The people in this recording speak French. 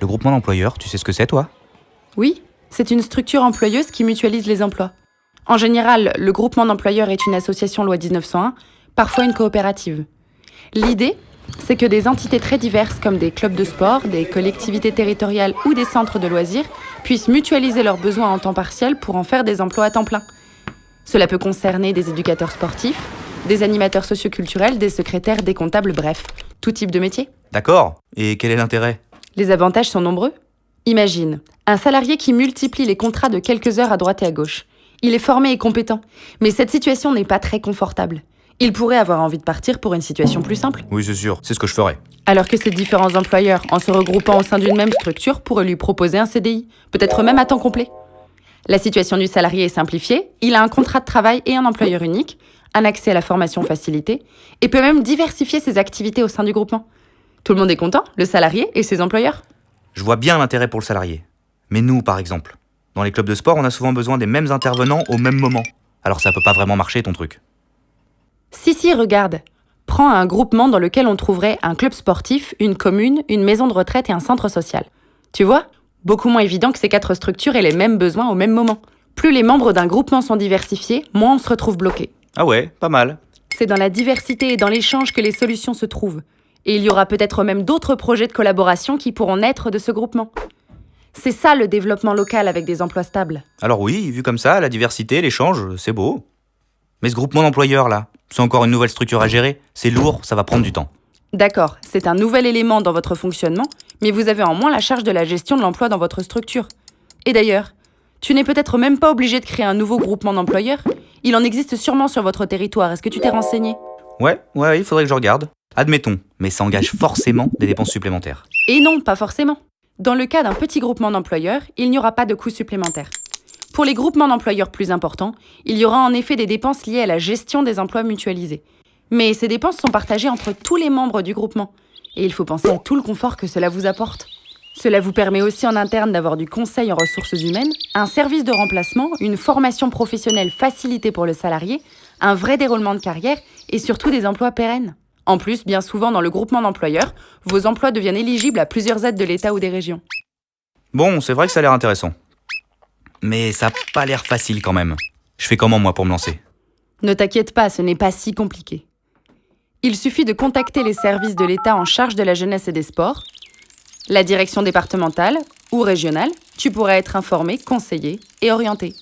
Le groupement d'employeurs, tu sais ce que c'est, toi? Oui, c'est une structure employeuse qui mutualise les emplois. En général, le groupement d'employeurs est une association loi 1901, parfois une coopérative. L'idée, c'est que des entités très diverses comme des clubs de sport, des collectivités territoriales ou des centres de loisirs puissent mutualiser leurs besoins en temps partiel pour en faire des emplois à temps plein. Cela peut concerner des éducateurs sportifs, des animateurs socioculturels, des secrétaires, des comptables, bref, tout type de métier. D'accord. Et quel est l'intérêt? Les avantages sont nombreux. Imagine, un salarié qui multiplie les contrats de quelques heures à droite et à gauche. Il est formé et compétent, mais cette situation n'est pas très confortable. Il pourrait avoir envie de partir pour une situation plus simple. Oui, c'est sûr, c'est ce que je ferais. Alors que ces différents employeurs, en se regroupant au sein d'une même structure, pourraient lui proposer un CDI, peut-être même à temps complet. La situation du salarié est simplifiée, il a un contrat de travail et un employeur unique, un accès à la formation facilité, et peut même diversifier ses activités au sein du groupement. Tout le monde est content, le salarié et ses employeurs. Je vois bien l'intérêt pour le salarié. Mais nous, par exemple, dans les clubs de sport, on a souvent besoin des mêmes intervenants au même moment. Alors ça peut pas vraiment marcher, ton truc. Si, regarde. Prends un groupement dans lequel on trouverait un club sportif, une commune, une maison de retraite et un centre social. Tu vois ? Beaucoup moins évident que ces 4 structures aient les mêmes besoins au même moment. Plus les membres d'un groupement sont diversifiés, moins on se retrouve bloqué. Ah ouais, pas mal. C'est dans la diversité et dans l'échange que les solutions se trouvent. Et il y aura peut-être même d'autres projets de collaboration qui pourront naître de ce groupement. C'est ça le développement local avec des emplois stables. Alors oui, vu comme ça, la diversité, l'échange, c'est beau. Mais ce groupement d'employeurs, là, c'est encore une nouvelle structure à gérer. C'est lourd, ça va prendre du temps. D'accord, c'est un nouvel élément dans votre fonctionnement, mais vous avez en moins la charge de la gestion de l'emploi dans votre structure. Et d'ailleurs, tu n'es peut-être même pas obligé de créer un nouveau groupement d'employeurs. Il en existe sûrement sur votre territoire. Est-ce que tu t'es renseigné ? Ouais, il faudrait que je regarde. Admettons, mais ça engage forcément des dépenses supplémentaires. Et non, pas forcément. Dans le cas d'un petit groupement d'employeurs, il n'y aura pas de coûts supplémentaires. Pour les groupements d'employeurs plus importants, il y aura en effet des dépenses liées à la gestion des emplois mutualisés. Mais ces dépenses sont partagées entre tous les membres du groupement. Et il faut penser à tout le confort que cela vous apporte. Cela vous permet aussi en interne d'avoir du conseil en ressources humaines, un service de remplacement, une formation professionnelle facilitée pour le salarié, un vrai déroulement de carrière et surtout des emplois pérennes. En plus, bien souvent dans le groupement d'employeurs, vos emplois deviennent éligibles à plusieurs aides de l'État ou des régions. Bon, c'est vrai que ça a l'air intéressant. Mais ça n'a pas l'air facile quand même. Je fais comment moi pour me lancer? Ne t'inquiète pas, ce n'est pas si compliqué. Il suffit de contacter les services de l'État en charge de la jeunesse et des sports, la direction départementale ou régionale. Tu pourras être informé, conseillé et orienté.